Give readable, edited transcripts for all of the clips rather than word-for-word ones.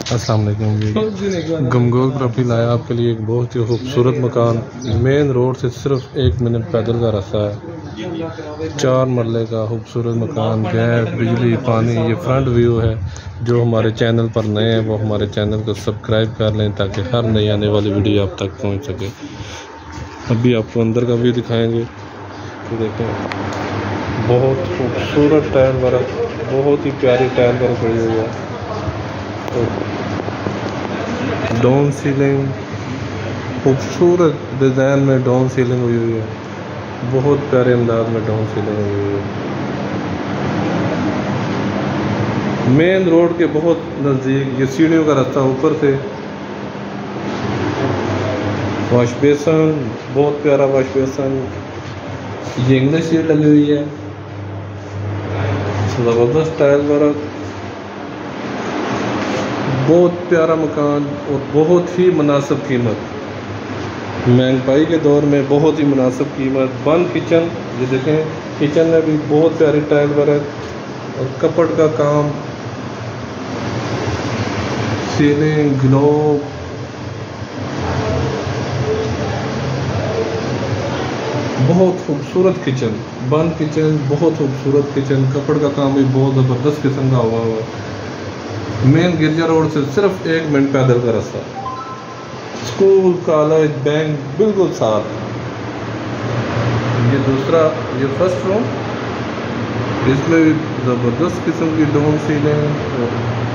अस्सलाम वालेकुम। गमगोल प्रॉपर्टी लाया आपके लिए एक बहुत ही खूबसूरत मकान। मेन रोड से सिर्फ 1 मिनट पैदल का रास्ता है। 4 मरले का खूबसूरत मकान, गैस, बिजली, पानी। ये फ्रंट व्यू है। जो हमारे चैनल पर नए हैं वो हमारे चैनल को सब्सक्राइब कर लें ताकि हर नई आने वाली वीडियो आप तक पहुंच सके। अभी आपको अंदर का व्यू दिखाएंगे। तो देखें, बहुत खूबसूरत टाइल वर्क, बहुत ही प्यारी टाइल वर्क पड़ी हुई है। तो डाउन सीलिंग, खूबसूरत डिज़ाइन में डाउन सीलिंग हुई हुई है। बहुत प्यारे अंदाज में डाउन सीलिंग हुई हुई है। मेन रोड के बहुत नज़दीक ये सीढ़ियों का रास्ता, ऊपर से वॉश बेसन, बहुत प्यारा वॉश बेसन। ये इंग्लिश सीट लगी हुई है। ज़बरदस्त टाइल वर्क, बहुत प्यारा मकान और बहुत ही मुनासिब कीमत। महंगाई के दौर में बहुत ही मुनासिब कीमत। बंद किचन, ये देखें, किचन में भी बहुत प्यारी टाइल वर्क और कपड़ का काम, सीलिंग, ग्लोब। बहुत खूबसूरत किचन, बंद किचन, बहुत खूबसूरत किचन। कपड़ का काम भी बहुत ज़बरदस्त किस्म का हुआ है। मेन गिरजा रोड से सिर्फ 1 मिनट पैदल का रास्ता। स्कूल, कॉलेज, बैंक बिल्कुल साथ। ये फर्स्ट रूम, इसमें भी ज़बरदस्त किस्म की डाउन सीलिंग और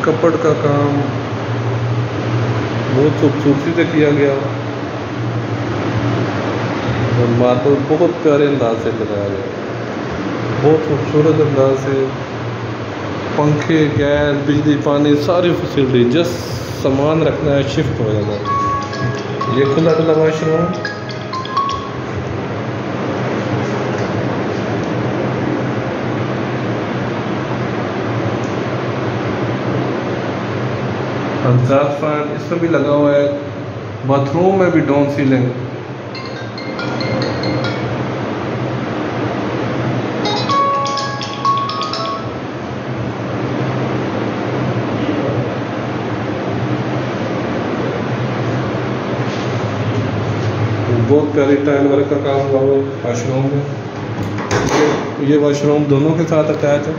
कपड़ का काम बहुत खूबसूरती से किया गया और मार्बल बहुत प्यारे अंदाज से लगाया गया, बहुत खूबसूरत अंदाज से। पंखे, गैस, बिजली, पानी, सारी फैसिलिटी। जस्ट सामान रखना है, शिफ्ट हो जाना है। ये खुला खुला वॉशरूम, एग्जॉस्ट फैन इसमें भी लगा हुआ है। बाथरूम में भी डाउन सीलिंग। बहुत प्यारी टाइल वर्क का काम हुआ है वॉशरूम में। ये वॉशरूम दोनों के साथ अटैच है।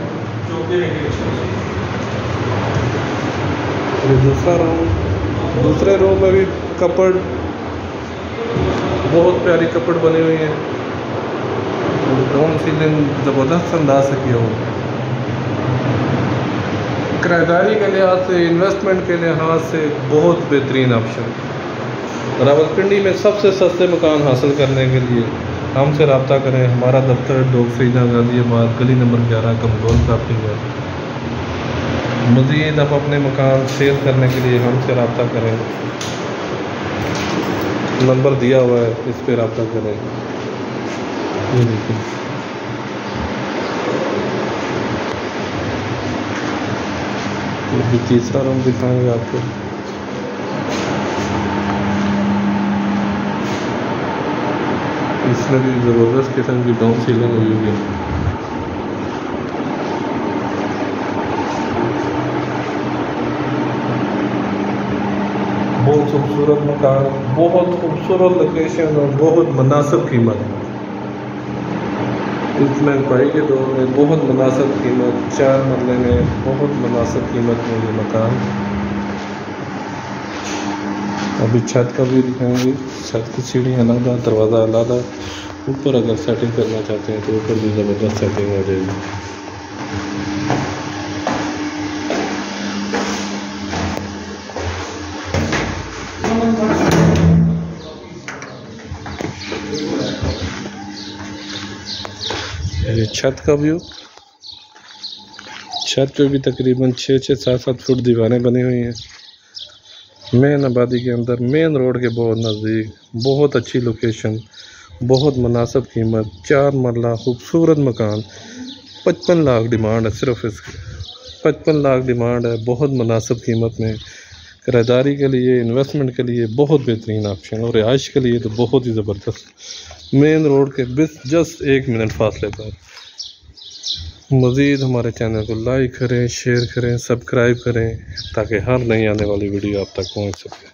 ये दूसरे रूम में भी कपड़, बहुत प्यारी कपड़ बनी हुई है। डाउन सीलिंग ज़बरदस्त अंदाज से किया हुआ। किराएदारी के लिहाज से, इन्वेस्टमेंट के लिहाज से बहुत बेहतरीन ऑप्शन। रावलपिंडी में सबसे सस्ते मकान हासिल करने के लिए हमसे रब्ता करें। हमारा दफ्तर डोगफरीदा गाज़ियाबाद, गली नंबर 11, गमगोल प्रॉपर्टी है। मज़ीद आप अपने मकान सेल करने के लिए हमसे रब्ता करें। नंबर दिया हुआ है, इस पर रब्ता करें। ये देखिए, ये तीसरा रूम दिखाएंगे आपको। इसमें भी ज़बरदस्त किस्म की डाउन सीलिंग हुई हुई है। बहुत खूबसूरत मकान, बहुत खूबसूरत लोकेशन और बहुत मुनासिब कीमत। इस महंगाई के दौर में बहुत मुनासिब कीमत। 4 मरले में बहुत मुनासिब कीमत में ये मकान। अभी छत का भी दिखाएंगे। छत की सीढ़ी अलग, दरवाज़ा अलग। ऊपर अगर सेटिंग करना चाहते हैं तो ऊपर भी ज़बरदस्त सेटिंग हो जाएगी। ये छत का व्यू। छत पे भी तकरीबन 6-6, 7-7 फुट दीवारें बनी हुई हैं। मेन आबादी के अंदर, मेन रोड के बहुत नज़दीक, बहुत अच्छी लोकेशन, बहुत मुनासिब कीमत। 4 मरला खूबसूरत मकान। 55 लाख डिमांड है सिर्फ इसकी। 55 लाख डिमांड है, बहुत मुनासिब कीमत में। किराएदारी के लिए, इन्वेस्टमेंट के लिए बहुत बेहतरीन ऑप्शन और रिहाइश के लिए तो बहुत ही ज़बरदस्त। मेन रोड के जस्ट 1 मिनट फासले पर। मज़ीद हमारे चैनल को लाइक करें, शेयर करें, सब्सक्राइब करें ताकि हर नई आने वाली वीडियो आप तक पहुंच सके।